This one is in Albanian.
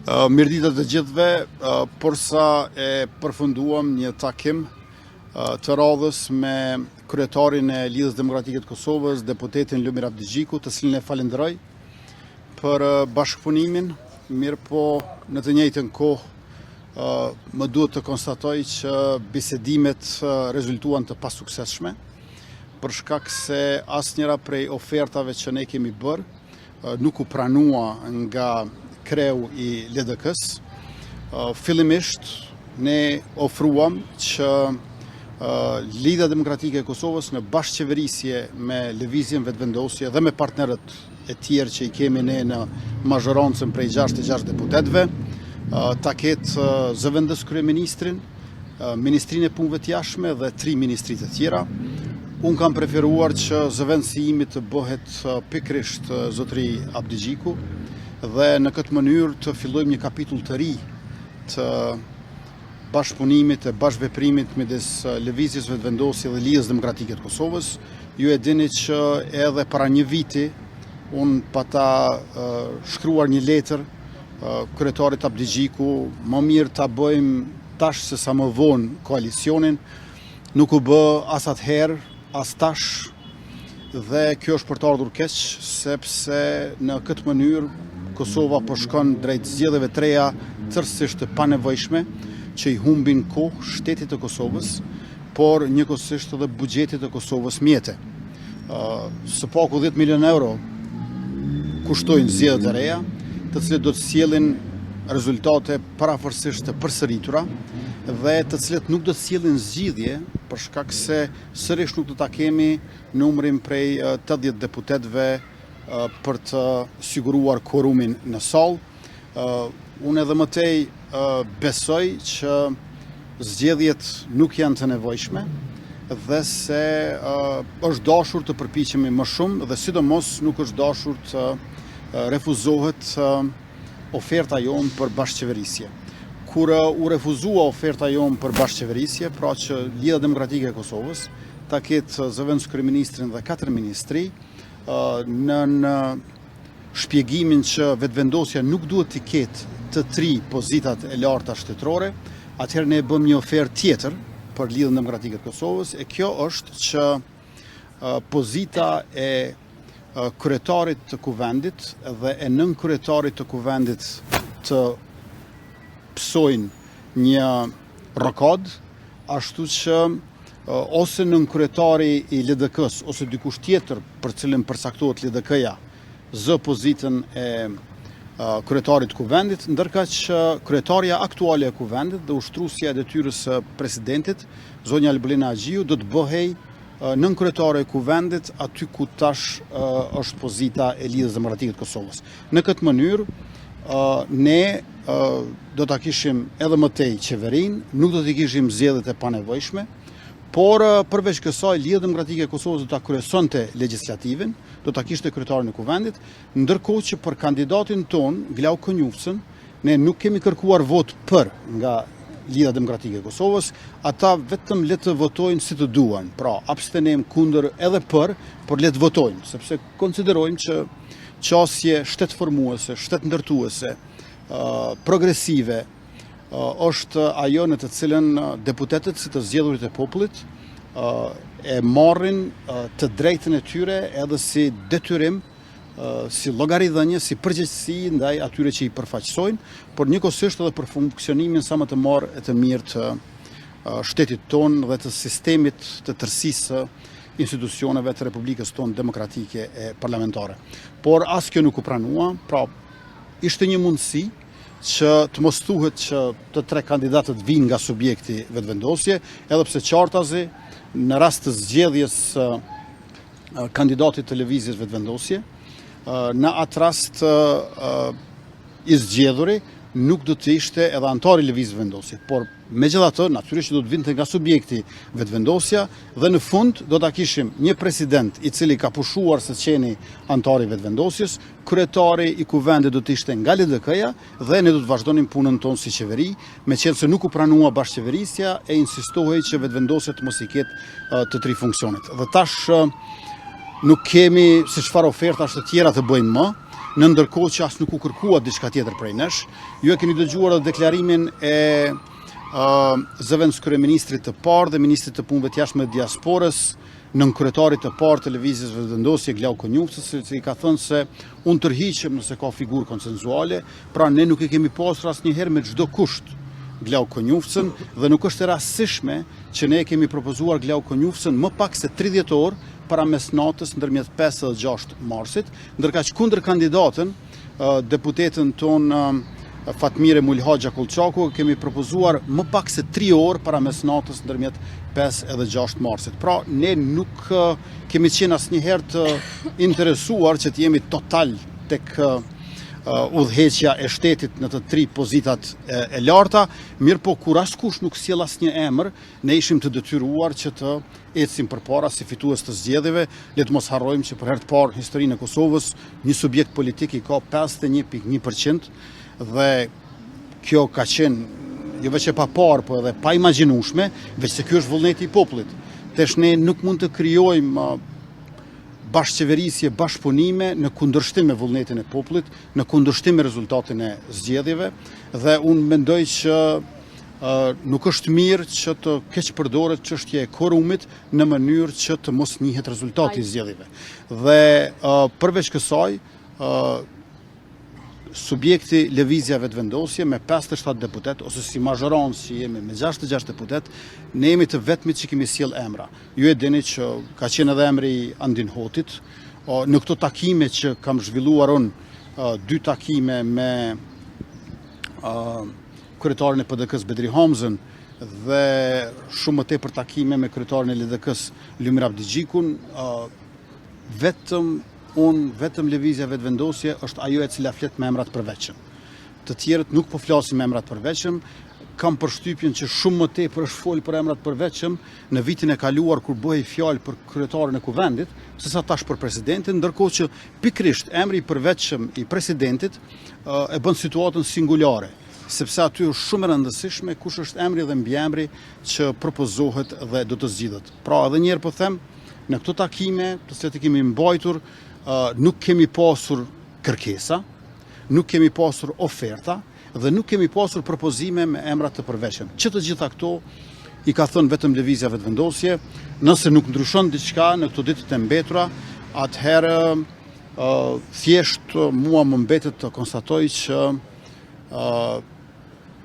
Mirëditë të gjithëve, përsa e përfunduam një takim të radhës me kryetarin e Lidhjes Demokratike të Kosovës, deputetin Lumir Abdigjiku, të cilin e falenderoj për bashkëpunimin, mirë po në të njëjtën kohë më duhet të konstatoj që bisedimet rezultuan të pasuksesshme, për shkak se asnjëra prej ofertave që ne kemi bërë nuk u pranua nga kreu i LDK-s. Fillimisht ne ofruam që Lidhja Demokratike e Kosovës në bashkëqeverisje me Lëvizjen Vetëvendosje dhe me partnerët e tjerë që i kemi ne në mazhorancën prej 66 deputetëve, ta ketë zëvendës kryeministrin, Ministrinë e Punëve të Jashtme dhe 3 ministri të tjera. Unë kam preferuar që zëvendësi imi të bëhet pikërisht zotëri Abdigjiku dhe në këtë mënyrë të fillojmë një kapitull të ri të bashkëpunimit e bashkëveprimit midis Lëvizjes Vetëvendosje dhe Lidhjes Demokratike të Kosovës. Ju e dini që edhe para një viti unë pata shkruar një letër kryetarit Abdigjiku, më mirë ta bëjmë tash se sa më vonë koalicionin, nuk u bë as atëherë, as tash, dhe kjo është për të ardhur keq, sepse në këtë mënyrë Kosova po shkon drejt zgjedhjeve të reja tërësisht të panevojshme që i humbin kohë shtetit të Kosovës, por njëkohësisht edhe buxhetit të Kosovës mjete. Së paku 10 milion euro kushtojnë zgjedhjet e reja, të cilët do të sjellin rezultate parafërsisht të përsëritura dhe të cilët nuk do të sjellin zgjidhje, për shkak se sërish nuk do ta kemi numrin prej 80 deputetëve për të siguruar quorumin në sallë. Unë edhe më tej besoj që zgjedhjet nuk janë të nevojshme dhe se është dashur të përpiqemi më shumë dhe sidomos nuk është dashur të refuzohet oferta jonë për bashkëqeverisje. Kur u refuzua oferta jonë për bashkëqeverisje, pra që Lidhja Demokratike e Kosovës ta ketë zëvendës kryeministrin dhe 4 ministri, në shpjegimin që vetëvendosja nuk duhet të ketë të 3 pozitat e larta shtetërore, atëherë ne bëm një ofertë tjetër për Lidhjen Demokratike të Kosovës, e kjo është që pozita e kryetarit të kuvendit dhe e nën kryetarit të kuvendit të pësojnë një rokad, ashtu që ose nën kryetari i LDK-s ose dikush tjetër për cilën përcaktohet LDK-ja zë pozitën e kryetarit të kuvendit, ndërkaq që kryetaria aktuale e kuvendit dhe ushtruesja e detyrës së presidentit, zonja Albolina Agjiu, do të bëhej nën kryetare e kuvendit aty ku tash është pozita e Lidhjes Demokratike të Kosovës. Në këtë mënyrë ne do ta kishim edhe më tej qeverinë, nuk do të kishim zgjedhjet e panevojshme, por përveç kësaj Lidhja Demokratike e Kosovës do ta kryesonte legjislativin, do ta kishte kryetarin e kuvendit, ndërkohë që për kandidatin ton, Glau Konjufsën, ne nuk kemi kërkuar vot për nga Lidhja Demokratike e Kosovës, ata vetëm le të votojnë si të duan, pra abstenim, kundër edhe për, por le të votojnë, sepse konsiderojmë që qasje shtetformuese, shtetndërtuese, progresive, është ajo në të cilën deputetët si të zgjedhurit e popullit e marrin të drejtën e tyre edhe si detyrim, si llogaridhënie, si përgjegjësi ndaj atyre që i përfaqësojnë, por njëkohësisht edhe për funksionimin sa më të marrë e të mirë të shtetit tonë dhe të sistemit të tërësisë institucioneve të Republikës tonë demokratike e parlamentare. Por as kjo nuk u pranua, pra ishte një mundësi që të mos thuhet që të 3 kandidatët vinë nga subjekti vetëvendosje, edhe pse qartazi në rast të zgjedhjes kandidatit të Lëvizjes Vetëvendosje, në atë rast i zgjedhuri nuk do të ishte edhe antari i Lëvizjes Vetëvendosje, por megjithatë natyrisht do të vinte nga subjekti vetëvendosja dhe në fund do ta kishim një president i cili ka pushuar se qeni antari i vetëvendosjes, kryetari i kuvendit do të ishte nga LDK-ja dhe ne do të vazhdonim punën tonë si qeveri, meqenëse se nuk u pranua bashkëqeverisja e insistohej që vetëvendosja të mos i ketë të 3 funksionet. Dhe tash nuk kemi si çfarë ofertash të tjera të bëjmë më, në ndërkohë që as nuk u kërkua diçka tjetër prej nesh. Ju e keni dëgjuar edhe deklarimin e zëvendës kryeministrit të parë dhe ministrit të punëve të jashtme të diasporës, nën kryetarit të parë televizijës vendosje Glauko Njufcës, i ka thënë se unë tërhiqem nëse ka figurë konsensuale, pra ne nuk e kemi pasur asnjëherë me çdo kusht Glauko Njufcën dhe nuk është e rastësishme që ne kemi propozuar Glauko Njufcën më pak se 30 orë para mesnatës ndërmjet 5 dhe 6 marsit, ndërkaq kundër kandidatën, deputetën tonë Fatmire Mulhaxha Kolçaku, kemi propozuar më pak se 3 orë para mesnatës ndërmjet 5 edhe 6 marsit. Pra, ne nuk kemi qenë asnjëherë të interesuar që të jemi total tek udhëheqja e shtetit në të 3 pozitat e larta, mirë po kur askush nuk sjell asnjë emër, ne ishim të detyruar që të ecim përpara si fitues të zgjedhjeve. Le të mos harrojmë që për herë të parë në historinë e Kosovës një subjekt politik i ka 51.1% dhe kjo ka qenë jo veç e pa parë, po edhe pa imagjinueshme, veç se ky është vullneti i popullit. Tesh ne nuk mund të krijojmë bashkëqeverisje, bashkëpunime në kundërshtim me vullnetin e popullit, në kundërshtim me rezultatin e zgjedhjeve dhe unë mendoj që nuk është mirë që të keq përdoret çështja e korrumit në mënyrë që të mos njihet rezultati i zgjedhjeve. Dhe përveç kësaj, subjekti Lëvizja Vetëvendosje me 57 deputet, ose si mazhorancë që jemi me 66 deputet, ne jemi të vetmit që kemi sjell emra. Ju e dini që ka qenë edhe emri Andin Hotit. Në këto takime që kam zhvilluar unë, 2 takime me kryetarin e PDK-s Bedri Hamzën dhe shumë më tepër takime me kryetarin e LDK-s Lumir Abdigjikun, vetëm Lëvizja Vetëvendosje është ajo e cila flet me emra të përveçëm. Të tjerët nuk po flasin me emra të përveçëm. Kam përshtypjen që shumë më tepër është fol për emra të përveçëm në vitin e kaluar kur bëhej fjalë për kryetarin e kuvendit, sesa tash për presidentin, ndërkohë që pikërisht emri i përveçëm i presidentit e bën situatën singulare, sepse aty është shumë e rëndësishme kush është emri dhe mbiemri që propozohet dhe do të zgjidhet. Pra edhe një herë po them, në këto takime të cilat i kemi mbajtur, nuk kemi pasur kërkesa, nuk kemi pasur oferta dhe nuk kemi pasur propozime me emra të përveçëm. Që të gjitha këto i ka thënë vetëm Lëvizja Vetëvendosje. Nëse nuk ndryshon diçka në këto ditët e mbetura, atëherë thjesht mua më mbetet të konstatoj që